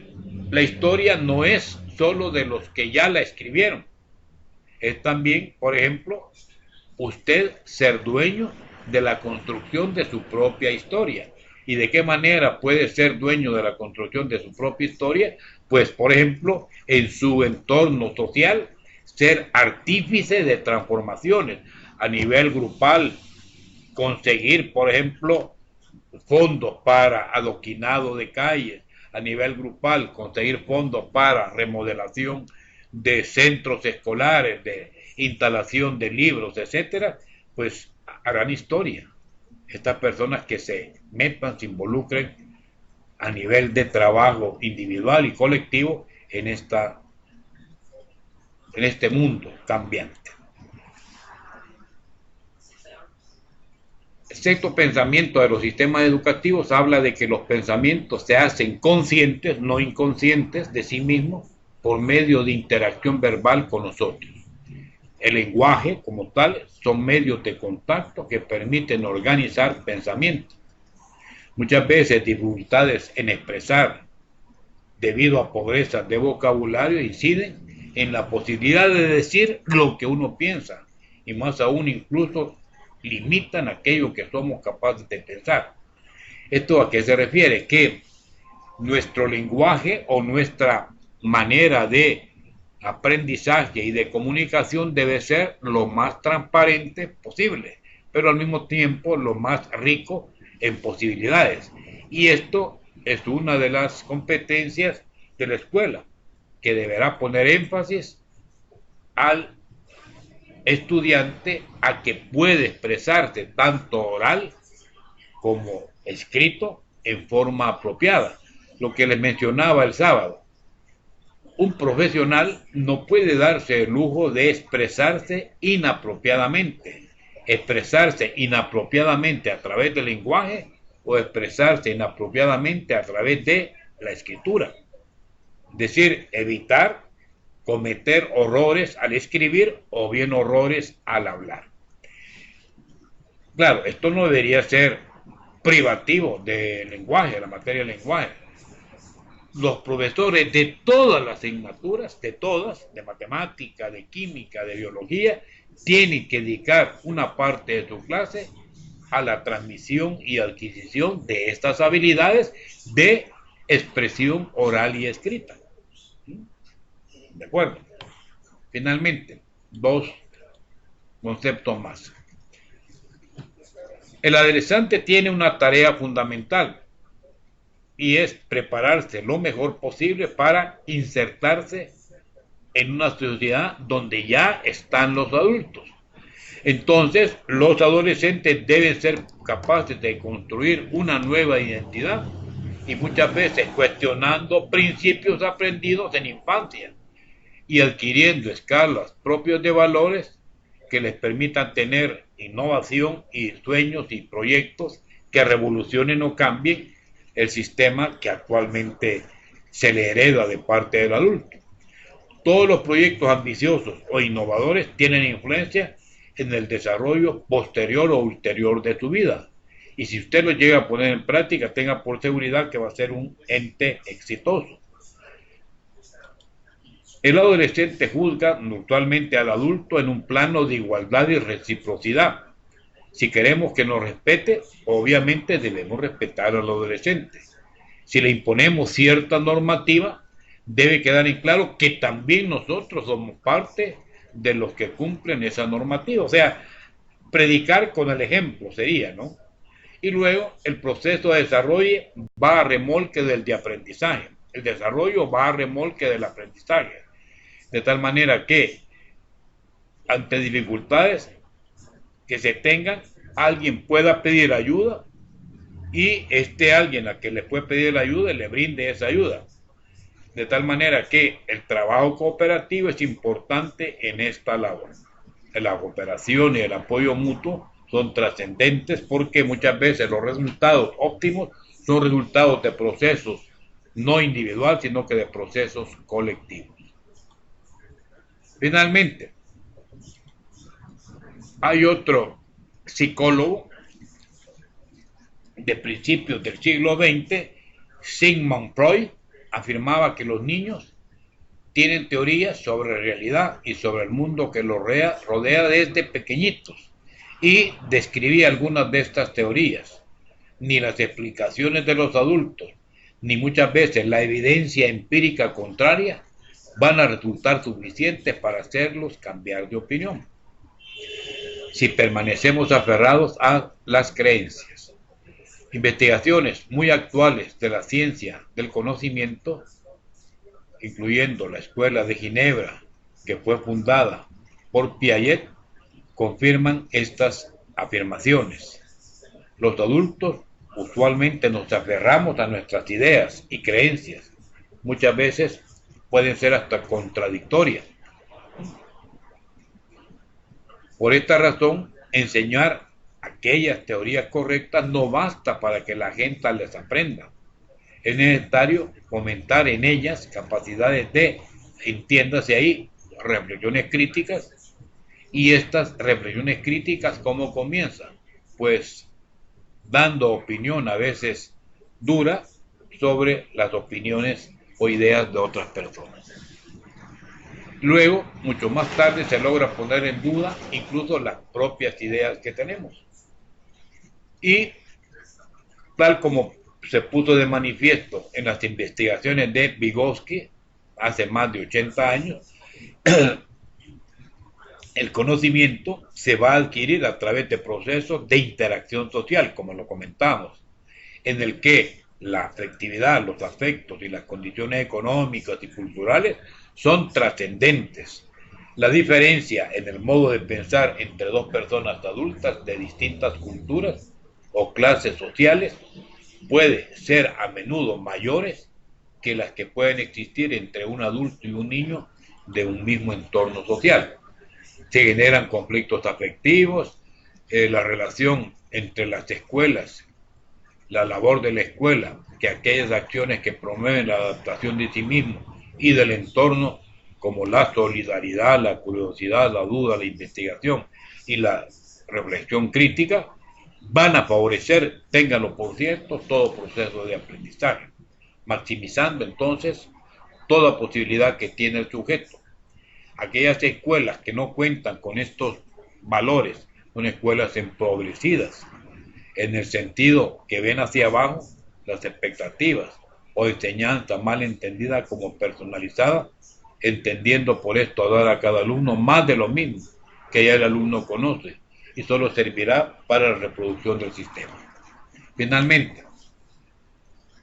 la historia no es solo de los que ya la escribieron. Es también, por ejemplo, usted ser dueño de la construcción de su propia historia. ¿Y de qué manera puede ser dueño de la construcción de su propia historia? Pues, por ejemplo, en su entorno social, ser artífice de transformaciones a nivel grupal, conseguir, por ejemplo, fondos para adoquinado de calles, a nivel grupal, conseguir fondos para remodelación de centros escolares, de instalación de libros, etcétera, pues harán historia. Estas personas que se metan, se involucren a nivel de trabajo individual y colectivo en este mundo cambiante. El sexto pensamiento de los sistemas educativos habla de que los pensamientos se hacen conscientes, no inconscientes, de sí mismos por medio de interacción verbal con nosotros. El lenguaje, como tal, son medios de contacto que permiten organizar pensamientos. Muchas veces dificultades en expresar debido a pobreza de vocabulario inciden en la posibilidad de decir lo que uno piensa y más aún incluso limitan aquello que somos capaces de pensar. ¿Esto a qué se refiere? Que nuestro lenguaje o nuestra manera de aprendizaje y de comunicación debe ser lo más transparente posible, pero al mismo tiempo lo más rico en posibilidades. Y esto es una de las competencias de la escuela, que deberá poner énfasis al estudiante a que puede expresarse tanto oral como escrito en forma apropiada. Lo que les mencionaba el sábado, un profesional no puede darse el lujo de expresarse inapropiadamente. Expresarse inapropiadamente a través del lenguaje o expresarse inapropiadamente a través de la escritura. Es decir, evitar cometer horrores al escribir o bien horrores al hablar. Claro, esto no debería ser privativo del lenguaje, de la materia del lenguaje. Los profesores de todas las asignaturas, de todas, de matemática, de química, de biología, tienen que dedicar una parte de su clase a la transmisión y adquisición de estas habilidades de expresión oral y escrita. ¿De acuerdo? Finalmente, dos conceptos más. El adolescente tiene una tarea fundamental y es prepararse lo mejor posible para insertarse en una sociedad donde ya están los adultos. Entonces, los adolescentes deben ser capaces de construir una nueva identidad y muchas veces cuestionando principios aprendidos en infancia y adquiriendo escalas propias de valores que les permitan tener innovación y sueños y proyectos que revolucionen o cambien el sistema que actualmente se le hereda de parte del adulto. Todos los proyectos ambiciosos o innovadores tienen influencia en el desarrollo posterior o ulterior de su vida. Y si usted lo llega a poner en práctica, tenga por seguridad que va a ser un ente exitoso. El adolescente juzga virtualmente al adulto en un plano de igualdad y reciprocidad. Si queremos que nos respete, obviamente debemos respetar al adolescente. Si le imponemos cierta normativa, debe quedar en claro que también nosotros somos parte de los que cumplen esa normativa. O sea, predicar con el ejemplo sería, ¿no? Y luego el proceso de desarrollo va a remolque del de aprendizaje. El desarrollo va a remolque del aprendizaje. De tal manera que ante dificultades que se tengan, alguien pueda pedir ayuda y alguien a que le puede pedir la ayuda le brinde esa ayuda. De tal manera que el trabajo cooperativo es importante en esta labor. La cooperación y el apoyo mutuo son trascendentes porque muchas veces los resultados óptimos son resultados de procesos no individuales, sino que de procesos colectivos. Finalmente, hay otro psicólogo de principios del siglo XX, Sigmund Freud, afirmaba que los niños tienen teorías sobre realidad y sobre el mundo que los rodea desde pequeñitos, y describí algunas de estas teorías. Ni las explicaciones de los adultos, ni muchas veces la evidencia empírica contraria van a resultar suficientes para hacerlos cambiar de opinión, si permanecemos aferrados a las creencias. Investigaciones muy actuales de la ciencia del conocimiento, incluyendo la Escuela de Ginebra, que fue fundada por Piaget, confirman estas afirmaciones. Los adultos usualmente nos aferramos a nuestras ideas y creencias. Muchas veces pueden ser hasta contradictorias. Por esta razón, enseñar aquellas teorías correctas no basta para que la gente les aprenda. Es necesario fomentar en ellas capacidades de, entiéndase ahí, reflexiones críticas. Y estas reflexiones críticas, ¿cómo comienzan? Pues dando opinión a veces dura sobre las opiniones o ideas de otras personas. Luego, mucho más tarde, se logra poner en duda incluso las propias ideas que tenemos. Y tal como se puso de manifiesto en las investigaciones de Vygotsky hace más de 80 años, el conocimiento se va a adquirir a través de procesos de interacción social, como lo comentamos, en el que la afectividad, los afectos y las condiciones económicas y culturales son trascendentes. La diferencia en el modo de pensar entre dos personas adultas de distintas culturas o clases sociales puede ser a menudo mayores que las que pueden existir entre un adulto y un niño de un mismo entorno social. Se generan conflictos afectivos, la relación entre las escuelas, la labor de la escuela, que aquellas acciones que promueven la adaptación de sí mismo y del entorno, como la solidaridad, la curiosidad, la duda, la investigación y la reflexión crítica, van a favorecer, ténganlo por cierto, todo proceso de aprendizaje, maximizando entonces toda posibilidad que tiene el sujeto. Aquellas escuelas que no cuentan con estos valores son escuelas empobrecidas, en el sentido que ven hacia abajo las expectativas o enseñanza mal entendida como personalizada, entendiendo por esto dar a cada alumno más de lo mismo que ya el alumno conoce y solo servirá para la reproducción del sistema. Finalmente,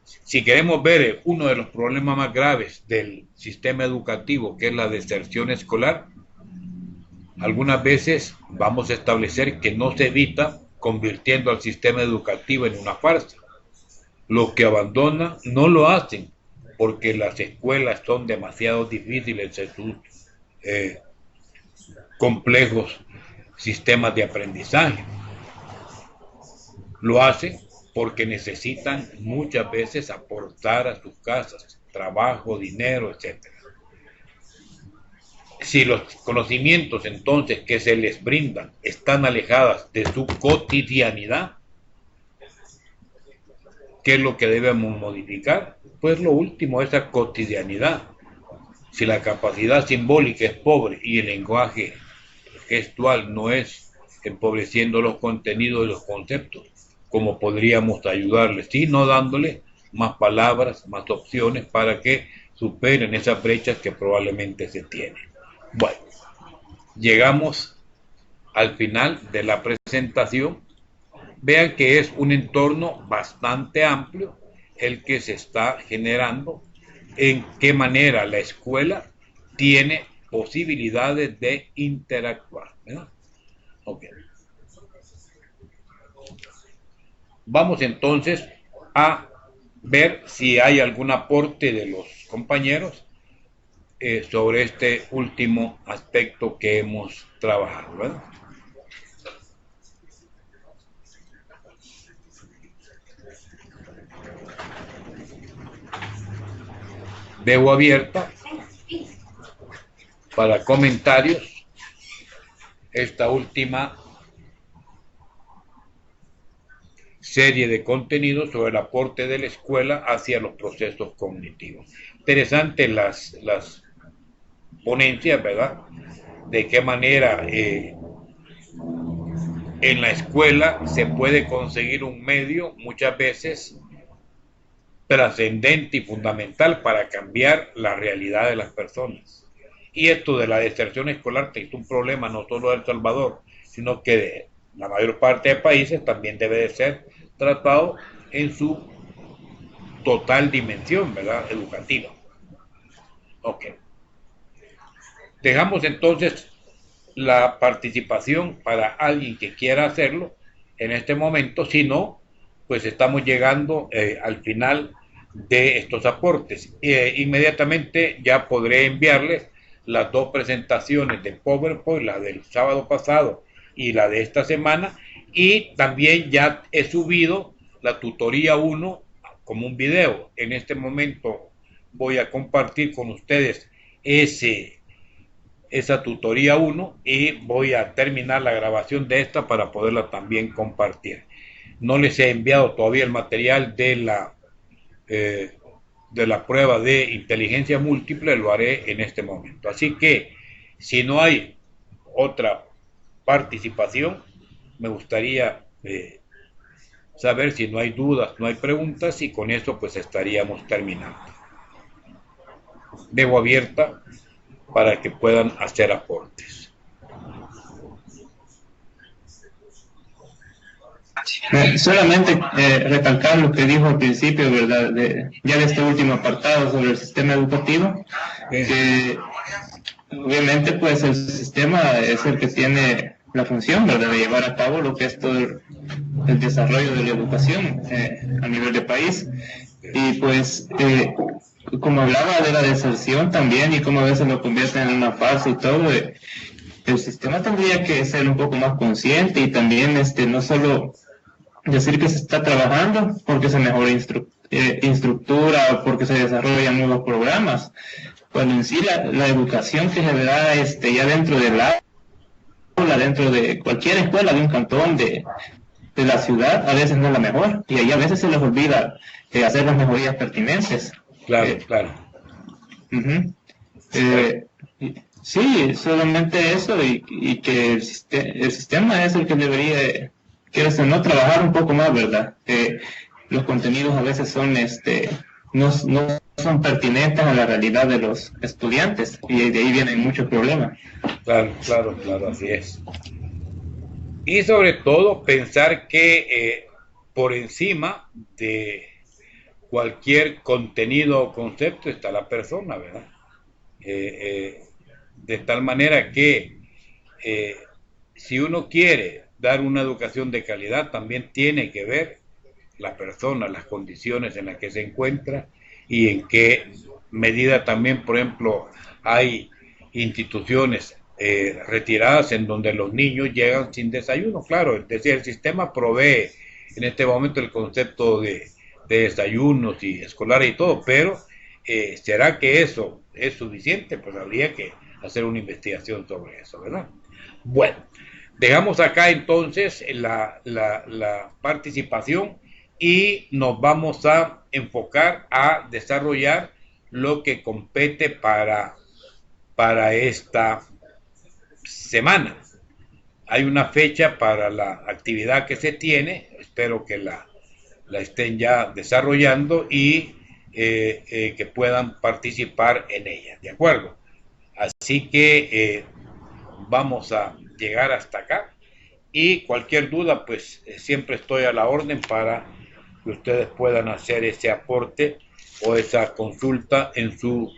si queremos ver uno de los problemas más graves del sistema educativo, que es la deserción escolar, algunas veces vamos a establecer que no se evita convirtiendo al sistema educativo en una farsa. Los que abandonan no lo hacen porque las escuelas son demasiado difíciles en sus complejos sistemas de aprendizaje. Lo hacen porque necesitan muchas veces aportar a sus casas trabajo, dinero, etc. Si los conocimientos entonces que se les brindan están alejadas de su cotidianidad, ¿qué es lo que debemos modificar? Pues lo último, esa cotidianidad. Si la capacidad simbólica es pobre y el lenguaje gestual no es, empobreciendo los contenidos y los conceptos, como podríamos ayudarles, sino dándole más palabras, más opciones para que superen esas brechas que probablemente se tienen. Bueno, llegamos al final de la presentación. Vean que es un entorno bastante amplio el que se está generando, en qué manera la escuela tiene posibilidades de interactuar, ¿verdad? Okay. Vamos entonces a ver si hay algún aporte de los compañeros sobre este último aspecto que hemos trabajado, ¿verdad? Dejo abierta para comentarios esta última serie de contenidos sobre el aporte de la escuela hacia los procesos cognitivos. Interesante las ponencias, ¿verdad? De qué manera en la escuela se puede conseguir un medio muchas veces trascendente y fundamental para cambiar la realidad de las personas. Y esto de la deserción escolar es un problema no solo de El Salvador, sino que de la mayor parte de países también debe de ser tratado en su total dimensión, ¿verdad? Educativa. Ok. Dejamos entonces la participación para alguien que quiera hacerlo en este momento. Si no, pues estamos llegando al final de estos aportes. Inmediatamente ya podré enviarles las dos presentaciones de PowerPoint, la del sábado pasado y la de esta semana, y también ya he subido la tutoría 1 como un video. En este momento voy a compartir con ustedes esa tutoría 1 y voy a terminar la grabación de esta para poderla también compartir. No les he enviado todavía el material de la prueba de inteligencia múltiple, lo haré en este momento. Así que si no hay otra participación, me gustaría saber si no hay dudas, no hay preguntas, y con eso pues estaríamos terminando. Dejo abierta para que puedan hacer aportes. Solamente recalcar lo que dijo al principio, ¿verdad? Ya de este último apartado sobre el sistema educativo, que obviamente pues el sistema es el que tiene la función, ¿verdad?, de llevar a cabo lo que es todo el desarrollo de la educación a nivel de país. Y pues como hablaba de la deserción también y cómo a veces lo convierten en una farsa y todo, el sistema tendría que ser un poco más consciente y también no solo decir que se está trabajando porque se mejora instructura o porque se desarrollan nuevos programas, cuando en sí la educación que se da ya dentro del aula, dentro de cualquier escuela de un cantón, de la ciudad, a veces no es la mejor, y ahí a veces se les olvida hacer las mejorías pertinentes. Claro, claro. Sí, solamente eso, y que el sistema es el que debería, quieres o no, trabajar un poco más, ¿verdad? Los contenidos a veces son, no son pertinentes a la realidad de los estudiantes, y de ahí vienen muchos problemas. Claro, claro, claro, así es. Y sobre todo pensar que por encima de cualquier contenido o concepto está la persona, ¿verdad? De tal manera que si uno quiere dar una educación de calidad, también tiene que ver la persona, las condiciones en las que se encuentra y en qué medida también, por ejemplo, hay instituciones retiradas en donde los niños llegan sin desayuno. Claro, es decir, el sistema provee en este momento el concepto de desayunos y escolares y todo, pero ¿será que eso es suficiente? Pues habría que hacer una investigación sobre eso, ¿verdad? Bueno, dejamos acá entonces la participación y nos vamos a enfocar a desarrollar lo que compete para esta semana. Hay una fecha para la actividad que se tiene, espero que la estén ya desarrollando y que puedan participar en ella, ¿de acuerdo? Así que vamos a llegar hasta acá y cualquier duda pues siempre estoy a la orden para que ustedes puedan hacer ese aporte o esa consulta en su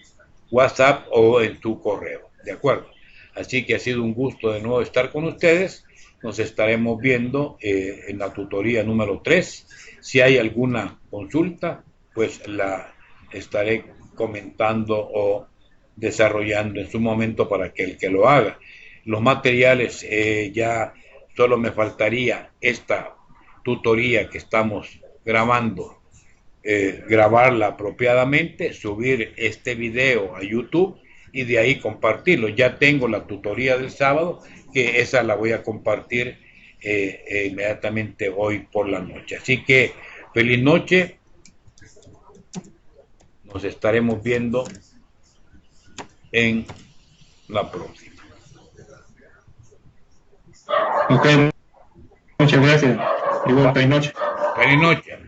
WhatsApp o en su correo, ¿de acuerdo? Así que ha sido un gusto de nuevo estar con ustedes. Nos estaremos viendo en la tutoría número 3. Si hay alguna consulta, pues la estaré comentando o desarrollando en su momento para que el que lo haga. Los materiales, ya solo me faltaría esta tutoría que estamos grabando, grabarla apropiadamente, subir este video a YouTube y de ahí compartirlo. Ya tengo la tutoría del sábado, que esa la voy a compartir inmediatamente hoy por la noche. Así que feliz noche, nos estaremos viendo en la próxima. Ok, muchas gracias. Igual, feliz noche. Feliz noche.